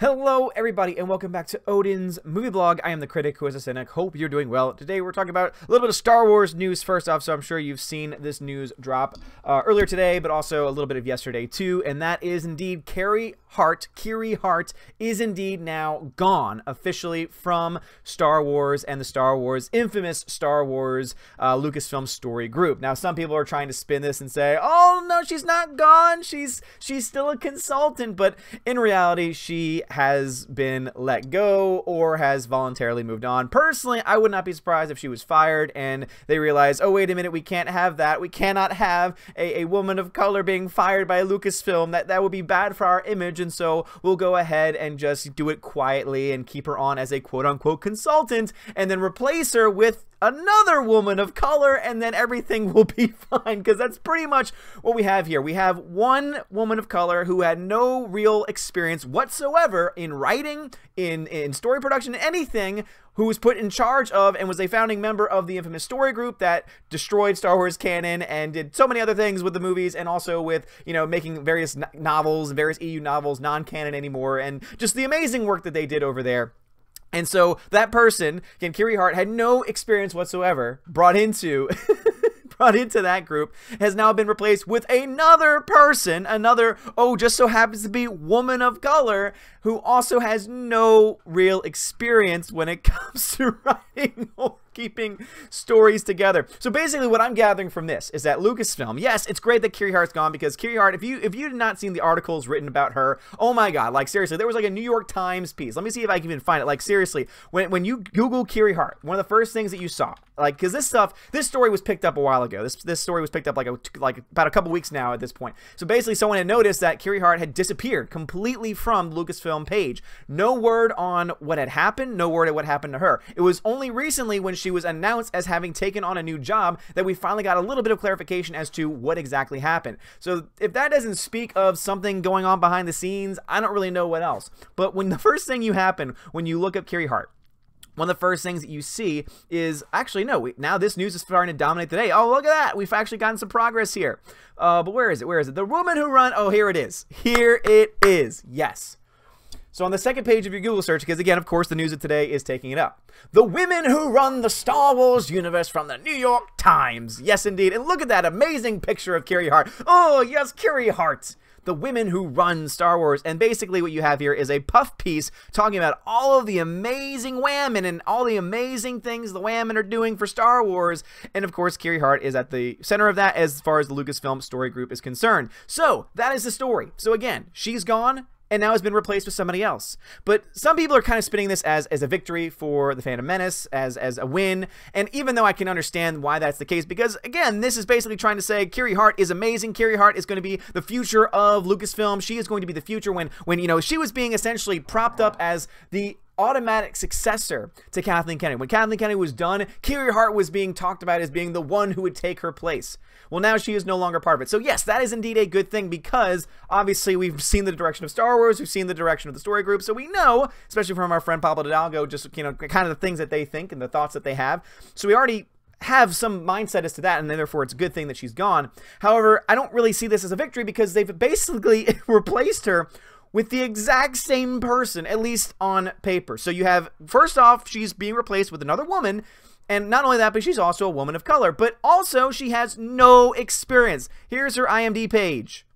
Hello everybody and welcome back to Odin's movie blog. I am the critic who is a cynic. Hope you're doing well. Today we're talking about a little bit of Star Wars news first off, so I'm sure you've seen this news drop earlier today, but also a little bit of yesterday too, and that is indeed Kiri Hart is indeed now gone officially from Star Wars and the Star Wars, infamous Star Wars Lucasfilm story group. Now some people are trying to spin this and say, oh no, she's not gone, she's still a consultant, but in reality she has been let go or has voluntarily moved on. Personally, I would not be surprised if she was fired and they realized, oh wait a minute, we can't have that. We cannot have a woman of color being fired by Lucasfilm. That would be bad for our image, and so we'll go ahead and just do it quietly and keep her on as a quote-unquote consultant and then replace her with another woman of color, and then everything will be fine, because that's pretty much what we have here. We have one woman of color who had no real experience whatsoever in writing, in story production, anything, who was put in charge of and was a founding member of the infamous story group that destroyed Star Wars canon and did so many other things with the movies, and also with, you know, making various novels, various EU novels non-canon anymore, and just the amazing work that they did over there. And so that person, again, Kiri Hart, had no experience whatsoever, brought into that group, has now been replaced with another person, just so happens to be woman of color, who also has no real experience when it comes to writing or keeping stories together. So basically what I'm gathering from this is that Lucasfilm, yes, it's great that Kiri Hart's gone, because Kiri Hart, if you did not seen the articles written about her, oh my god, like seriously, there was like a New York Times piece. Let me see if I can even find it. Like seriously, when you Google Kiri Hart, one of the first things that you saw, like, because this story was picked up a while ago. This story was picked up like about a couple weeks now at this point. So basically someone had noticed that Kiri Hart had disappeared completely from the Lucasfilm page. No word on what had happened, no word on what happened to her. It was only recently when she was announced as having taken on a new job that we finally got a little bit of clarification as to what exactly happened. So if that doesn't speak of something going on behind the scenes, I don't really know what else. But when the first thing you happen when you look up Kiri Hart, one of the first things that you see is, actually, no, now this news is starting to dominate the day. Oh, look at that. We've actually gotten some progress here. But where is it? Where is it? The woman who run, oh, here it is. Here it is. Yes. So on the second page of your Google search, because again, of course, the news of today is taking it up. The women who run the Star Wars universe from the New York Times. Yes, indeed. And look at that amazing picture of Kiri Hart. Oh, yes, Kiri Hart. The women who run Star Wars. And basically what you have here is a puff piece talking about all of the amazing women and all the amazing things the women are doing for Star Wars. And of course, Kiri Hart is at the center of that as far as the Lucasfilm story group is concerned. So that is the story. So again, she's gone and now has been replaced with somebody else. But some people are kind of spinning this as a victory for the Phantom Menace, as a win. And even though I can understand why that's the case, because again, this is basically trying to say Kiri Hart is amazing. Kiri Hart is going to be the future of Lucasfilm. She is going to be the future when you know, she was being essentially propped up as the automatic successor to Kathleen Kennedy. When Kathleen Kennedy was done, Kiri Hart was being talked about as being the one who would take her place. Well, now she is no longer part of it. So yes, that is indeed a good thing, because obviously we've seen the direction of Star Wars, we've seen the direction of the story group, so we know, especially from our friend Pablo Hidalgo, just, you know, kind of the things that they think and the thoughts that they have. So we already have some mindset as to that, and therefore it's a good thing that she's gone. However, I don't really see this as a victory, because they've basically replaced her with the exact same person, at least on paper. So you have, first off, she's being replaced with another woman, and not only that, but she's also a woman of color, but also she has no experience. Here's her IMDb page.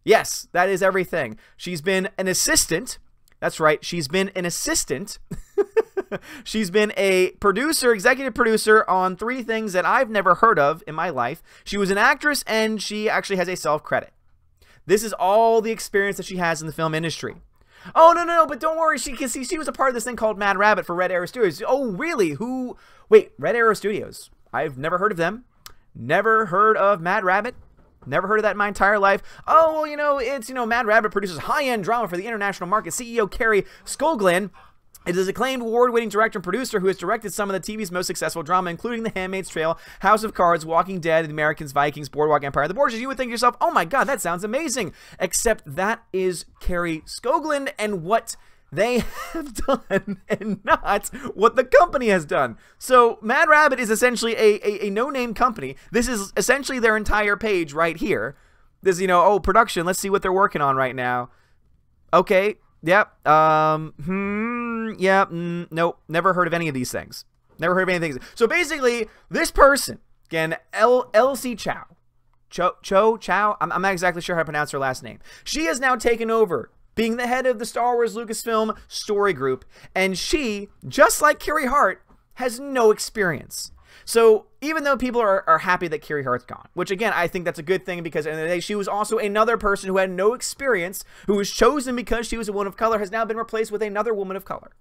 Yes, that is everything. She's been an assistant. That's right, she's been an assistant. She's been a producer, executive producer on 3 things that I've never heard of in my life. She was an actress, and she actually has a self-credit. This is all the experience that she has in the film industry. Oh, no, but don't worry. She was a part of this thing called Mad Rabbit for Red Arrow Studios. Oh, really? Who? Wait, Red Arrow Studios. I've never heard of them. Never heard of Mad Rabbit. Never heard of that in my entire life. Oh, well, you know, it's, you know, Mad Rabbit produces high-end drama for the international market. CEO Carey Hart. It is acclaimed award-winning director and producer who has directed some of the TV's most successful drama, including The Handmaid's Tale, House of Cards, Walking Dead, The Americans, Vikings, Boardwalk Empire, The Borgias. You would think to yourself, oh my god, that sounds amazing. Except that is Carey Hart and what they have done, and not what the company has done. So Mad Rabbit is essentially a no-name company. This is essentially their entire page right here. This, you know, oh, production, let's see what they're working on right now. Okay, Yep. Nope. Never heard of any of these things. Never heard of anything. So basically, this person, again, Elsie Chow. Chow? I'm not exactly sure how to pronounce her last name. She has now taken over being the head of the Star Wars Lucasfilm story group, and she, just like Kiri Hart, has no experience. So even though people are happy that Kiri Hart's gone, which again, I think that's a good thing, because at the end of the day, she was also another person who had no experience, who was chosen because she was a woman of color, has now been replaced with another woman of color.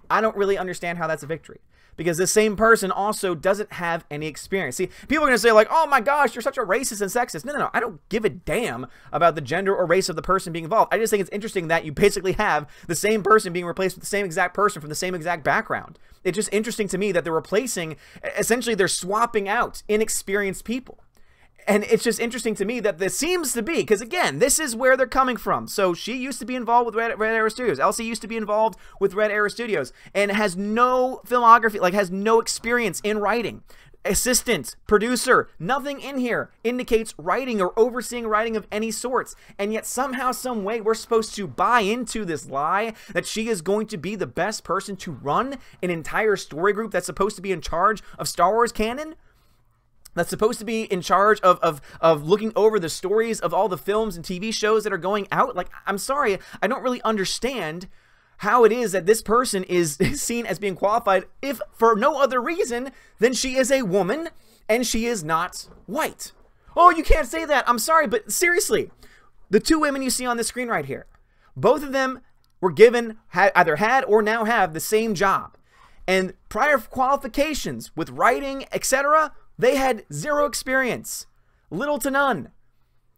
I don't really understand how that's a victory, because the same person also doesn't have any experience. See, people are going to say like, oh my gosh, you're such a racist and sexist. No, I don't give a damn about the gender or race of the person being involved. I just think it's interesting that you basically have the same person being replaced with the same exact person from the same exact background. It's just interesting to me that they're replacing, essentially they're swapping out inexperienced people. And it's just interesting to me that this seems to be, because again, this is where they're coming from. So she used to be involved with Red Arrow Studios. Elsie used to be involved with Red Arrow Studios and has no filmography, like has no experience in writing. Assistant, producer, nothing in here indicates writing or overseeing writing of any sorts. And yet somehow, some way, we're supposed to buy into this lie that she is going to be the best person to run an entire story group that's supposed to be in charge of Star Wars canon? That's supposed to be in charge of looking over the stories of all the films and TV shows that are going out? Like, I'm sorry, I don't really understand how it is that this person is seen as being qualified, if for no other reason than she is a woman and she is not white. Oh, you can't say that. I'm sorry, but seriously, the two women you see on the screen right here, both of them were given, either had or now have the same job. And prior qualifications with writing, etc., they had zero experience, little to none.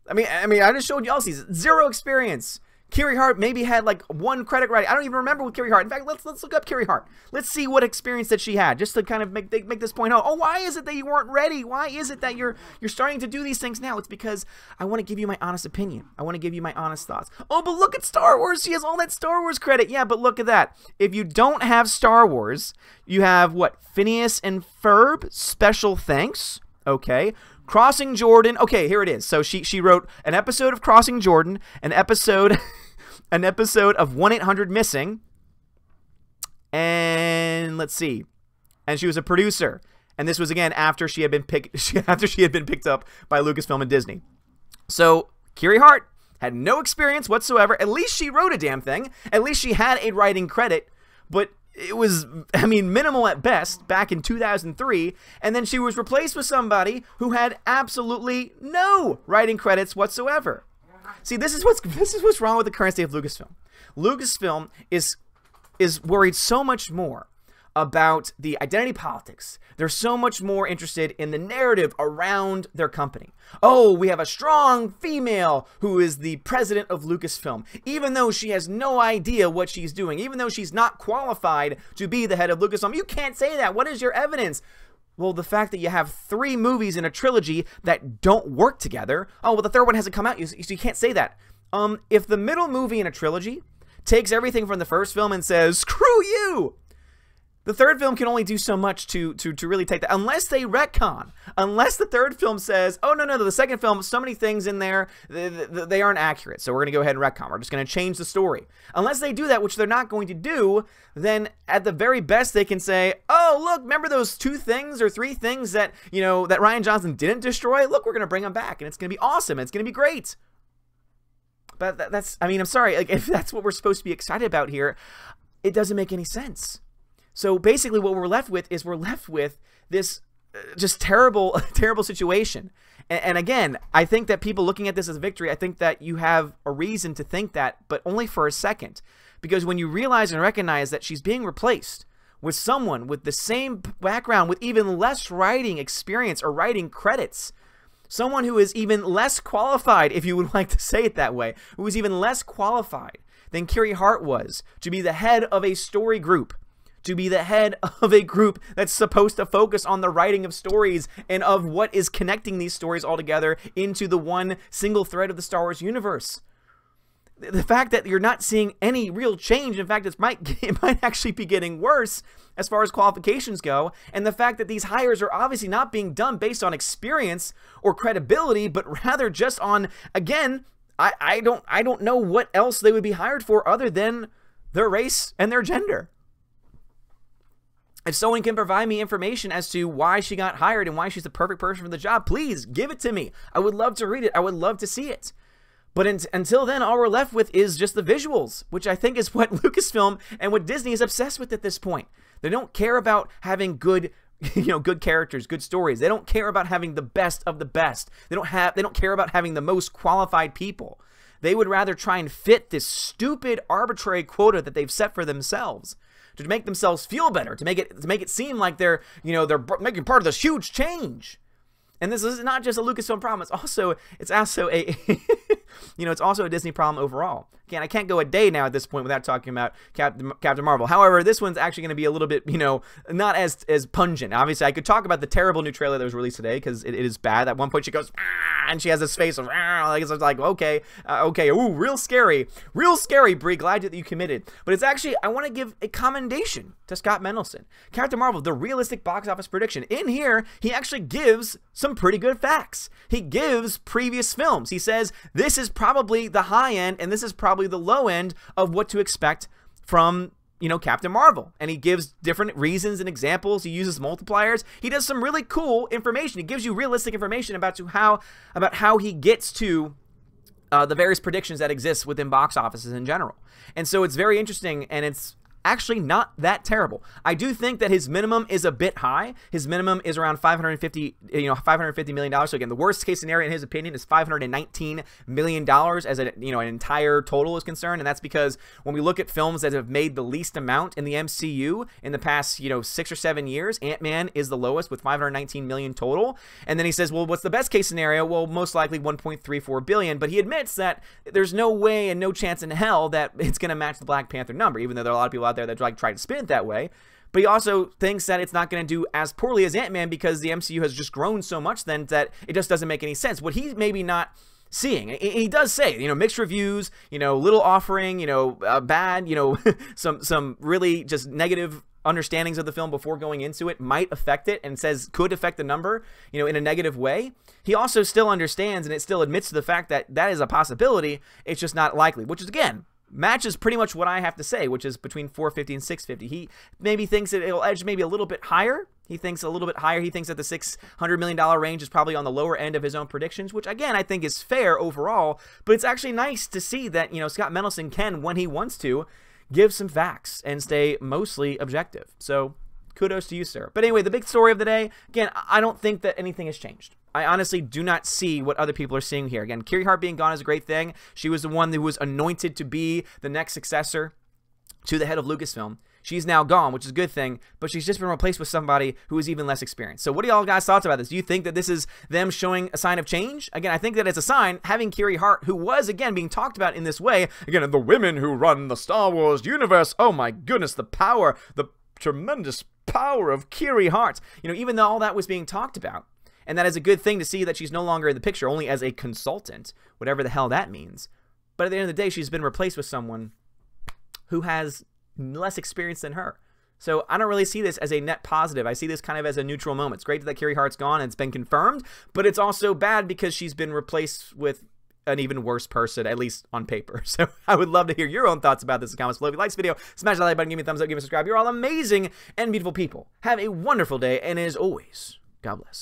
I mean, I just showed you Elsie's zero experience. Kiri Hart maybe had like one credit writing. I don't even remember with Kiri Hart. In fact, let's look up Kiri Hart. Let's see what experience that she had, just to kind of make this point out. Oh, why is it that you weren't ready? Why is it that you're starting to do these things now? It's because I want to give you my honest opinion. I want to give you my honest thoughts. Oh, but look at Star Wars. She has all that Star Wars credit. Yeah, but look at that. If you don't have Star Wars, you have what? Phineas and Ferb, special thanks. Okay. Crossing Jordan. Okay, here it is. So she wrote an episode of Crossing Jordan, an episode of 1-800-Missing, and let's see. And she was a producer. And this was again after she had been picked up by Lucasfilm and Disney. So Kiri Hart had no experience whatsoever. At least she wrote a damn thing. At least she had a writing credit, but it was, I mean, minimal at best back in 2003, and then she was replaced with somebody who had absolutely no writing credits whatsoever. See, this is what's wrong with the current state of Lucasfilm. Lucasfilm is worried so much more about the identity politics. They're so much more interested in the narrative around their company. Oh, we have a strong female who is the president of Lucasfilm, even though she has no idea what she's doing, even though she's not qualified to be the head of Lucasfilm. You can't say that. What is your evidence? Well, the fact that you have 3 movies in a trilogy that don't work together. Oh, well, the third one hasn't come out, so you can't say that. If the middle movie in a trilogy takes everything from the first film and says, screw you, the third film can only do so much to really take that, unless they retcon. Unless the third film says, oh, no, the second film, so many things in there, they aren't accurate, so we're going to go ahead and retcon. We're just going to change the story. Unless they do that, which they're not going to do, then at the very best they can say, oh, look, remember those 2 things or 3 things that, you know, that Rian Johnson didn't destroy? Look, we're going to bring them back, and it's going to be awesome, and it's going to be great. But that's, I mean, I'm sorry, like, if that's what we're supposed to be excited about here, it doesn't make any sense. So basically what we're left with is this just terrible situation. And again, I think that people looking at this as a victory, I think that you have a reason to think that, but only for a second. Because when you realize and recognize that she's being replaced with someone with the same background, with even less writing experience or writing credits, someone who is even less qualified, if you would like to say it that way, who is even less qualified than Kiri Hart was to be the head of a story group, to be the head of a group that's supposed to focus on the writing of stories and of what is connecting these stories all together into the one single thread of the Star Wars universe. The fact that you're not seeing any real change, in fact, it might actually be getting worse as far as qualifications go, and the fact that these hires are obviously not being done based on experience or credibility, but rather just on, again, I don't know what else they would be hired for other than their race and their gender. If someone can provide me information as to why she got hired and why she's the perfect person for the job, please give it to me. I would love to read it. I would love to see it. But until then, all we're left with is just the visuals, which I think is what Lucasfilm and what Disney is obsessed with at this point. They don't care about having good, good characters, good stories. They don't care about having the best of the best. They don't care about having the most qualified people. They would rather try and fit this stupid, arbitrary quota that they've set for themselves, to make themselves feel better, to make it seem like they're making part of this huge change. And this is not just a Lucasfilm problem. It's also a it's also a Disney problem overall. Again, I can't go a day now at this point without talking about Captain Marvel. However, this one's actually going to be a little bit, not as pungent. Obviously, I could talk about the terrible new trailer that was released today because it is bad. At one point, she goes, ah, and she has this face of, ah, it's like, okay, ooh, real scary, Brie. Glad that you committed. But it's actually, I want to give a commendation to Scott Mendelsohn. Captain Marvel, the realistic box office prediction. In here, he actually gives some pretty good facts. He gives previous films. He says this is probably the high end and this is probably the low end of what to expect from Captain Marvel. And he gives different reasons and examples. He uses multipliers. He does some really cool information. He gives you realistic information about how he gets to the various predictions that exist within box offices in general. And so it's very interesting, and it's actually not that terrible. I do think that his minimum is a bit high. His minimum is around $550 million. So again, the worst case scenario in his opinion is $519 million as an entire total is concerned. And that's because when we look at films that have made the least amount in the MCU in the past, 6 or 7 years, Ant-Man is the lowest with $519 million total. And then he says, well, what's the best case scenario? Well, most likely $1.34 billion. But he admits that there's no way and no chance in hell that it's going to match the Black Panther number, even though there are a lot of people out there that try to spin it that way. But he also thinks that it's not going to do as poorly as Ant-Man because the MCU has just grown so much then that it just doesn't make any sense. What he's maybe not seeing, he does say, mixed reviews, little offering, bad, some really just negative understandings of the film before going into it might affect it, and says could affect the number, in a negative way. He also still understands and it still admits to the fact that that is a possibility. It's just not likely, which is, again, matches pretty much what I have to say, which is between 450 and 650. He maybe thinks that it'll edge maybe a little bit higher. He thinks a little bit higher. He thinks that the $600 million range is probably on the lower end of his own predictions, which again, I think is fair overall. But it's actually nice to see that, Scott Mendelsohn can, when he wants to, give some facts and stay mostly objective. So kudos to you, sir. But anyway, the big story of the day, again, I don't think that anything has changed. I honestly do not see what other people are seeing here. Again, Kiri Hart being gone is a great thing. She was the one who was anointed to be the next successor to the head of Lucasfilm. She's now gone, which is a good thing, but she's just been replaced with somebody who is even less experienced. So what do y'all guys thoughts about this? Do you think that this is them showing a sign of change? Again, I think that it's a sign, having Kiri Hart, who was, again, being talked about in this way, again, the women who run the Star Wars universe, oh my goodness, the power, the tremendous power of Kiri Hart. Even though all that was being talked about, and that is a good thing to see that she's no longer in the picture, only as a consultant, whatever the hell that means. But at the end of the day, she's been replaced with someone who has less experience than her. So I don't really see this as a net positive. I see this kind of as a neutral moment. It's great that Kiri Hart's gone and it's been confirmed, but it's also bad because she's been replaced with an even worse person, at least on paper. So I would love to hear your own thoughts about this in the comments below. If you like this video, smash that like button, give me a thumbs up, give me a subscribe. You're all amazing and beautiful people. Have a wonderful day, and as always, God bless.